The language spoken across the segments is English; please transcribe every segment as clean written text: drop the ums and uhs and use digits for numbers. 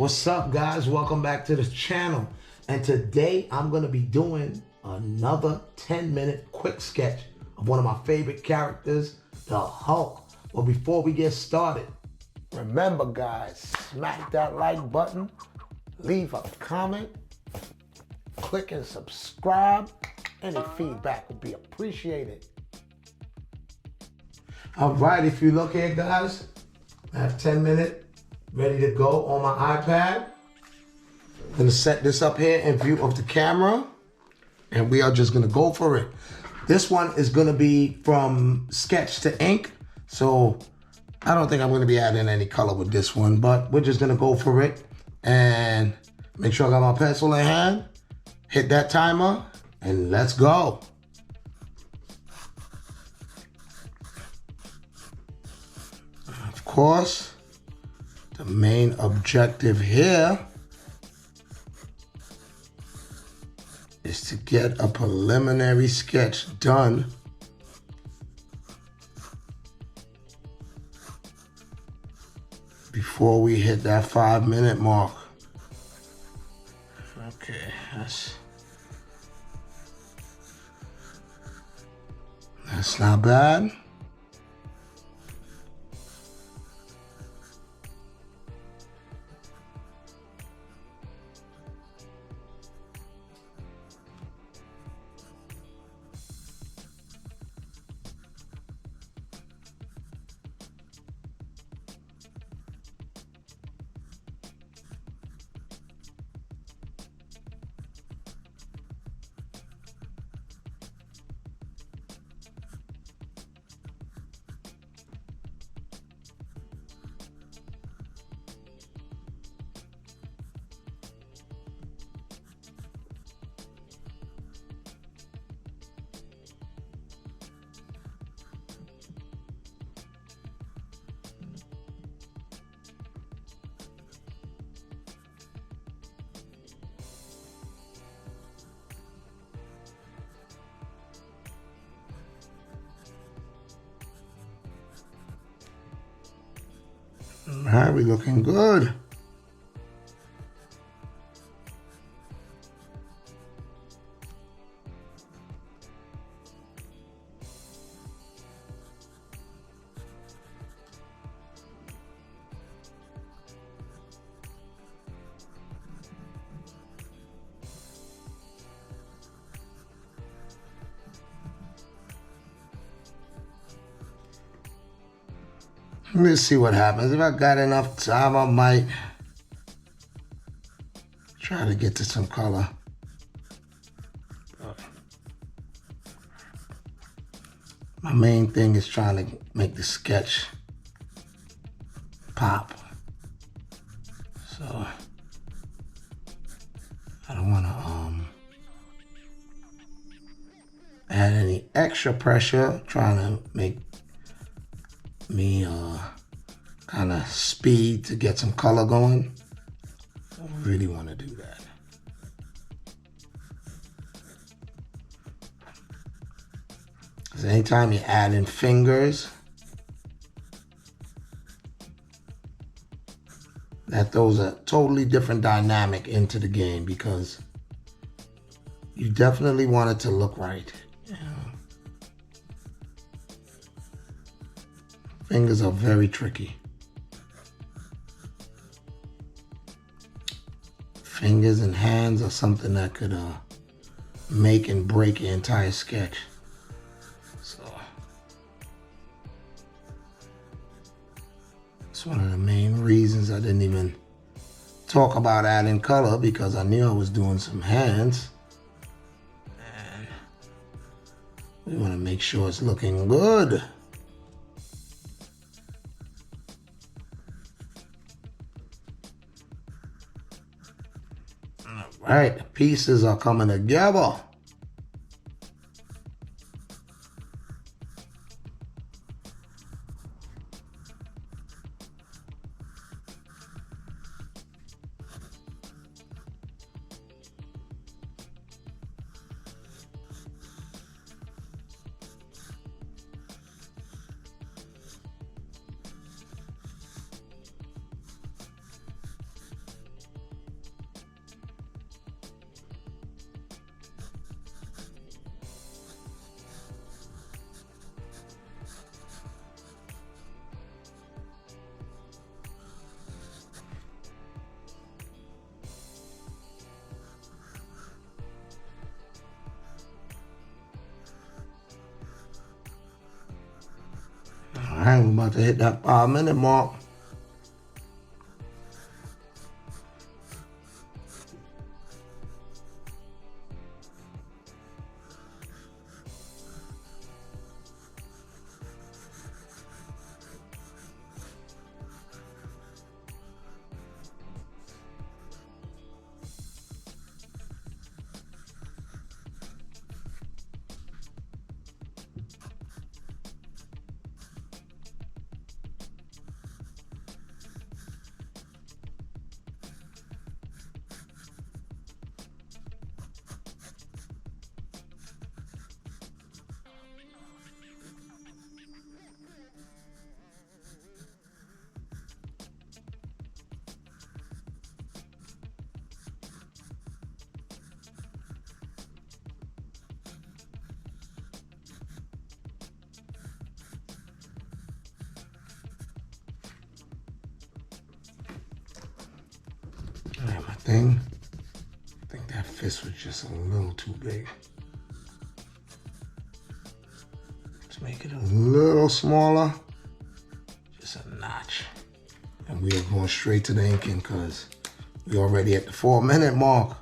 What's up, guys? Welcome back to the channel. And today I'm going to be doing another 10-minute quick sketch of one of my favorite characters, the Hulk. But before we get started, remember, guys, smack that like button, leave a comment, click and subscribe. Any feedback would be appreciated. All right, if you look here, guys, I have 10 minutes ready to go on my iPad. I'm gonna set this up here in view of the camera, and we are just gonna go for it. This one is gonna be from sketch to ink, so I don't think I'm gonna be adding any color with this one, but we're just gonna go for it and make sure I got my pencil in hand, hit that timer, and let's go. Of course, the main objective here is to get a preliminary sketch done before we hit that 5-minute mark. Okay, that's not bad. All right, we're looking good. Let's see what happens. If I got enough time, I might try to get to some color. My main thing is trying to make the sketch pop. So I don't want to add any extra pressure trying to make me kind of speed to get some color going. I don't really want to do that. Because anytime you add in fingers, that throws a totally different dynamic into the game, because you definitely want it to look right. You know? Fingers are very tricky. Fingers and hands are something that could make and break your entire sketch. So it's one of the main reasons I didn't even talk about adding color, because I knew I was doing some hands. And we want to make sure it's looking good. All right, the pieces are coming together. right, we're about to hit that 5-minute mark. All right, my thing. I think that fist was just a little too big. Let's make it a little smaller, just a notch. And we are going straight to the inking because we're already at the 4-minute mark.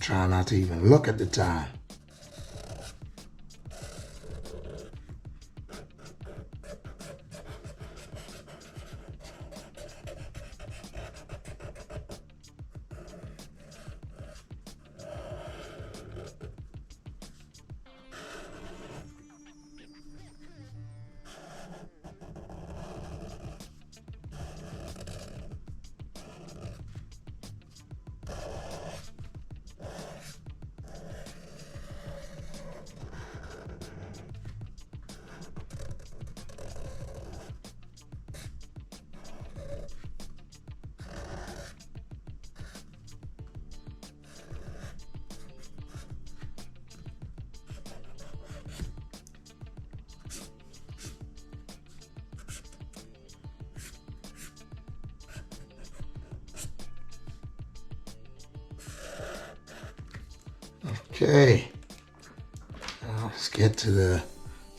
Try not to even look at the time. Okay, now let's get to the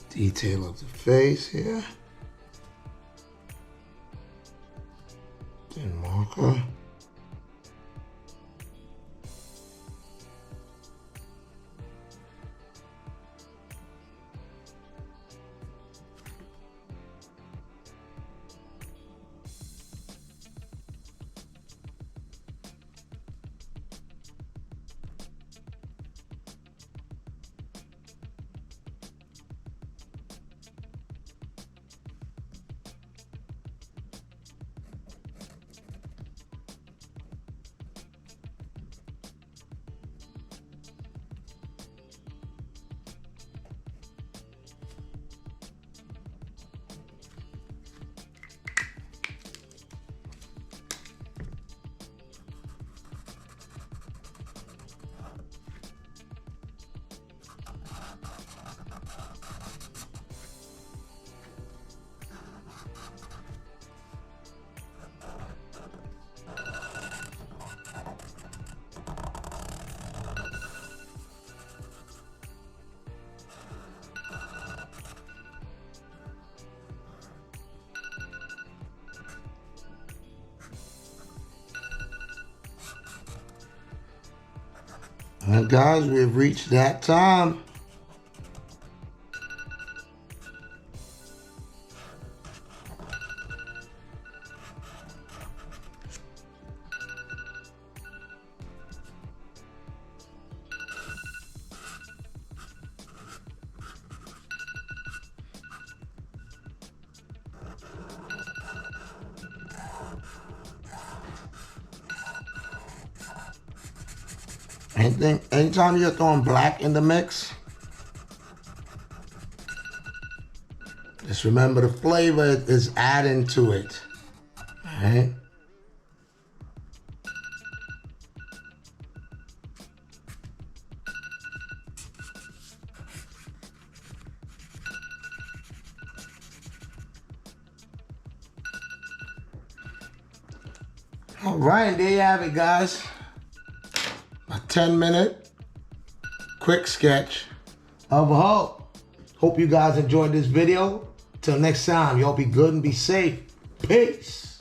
detail of the face here. Thin marker. Well, guys, we've reached that time. Anytime you're throwing black in the mix, just remember the flavor is adding to it. All right. All right, there you have it, guys. A 10-minute quick sketch of a hoe. Hope you guys enjoyed this video. Till next time, y'all be good and be safe. Peace.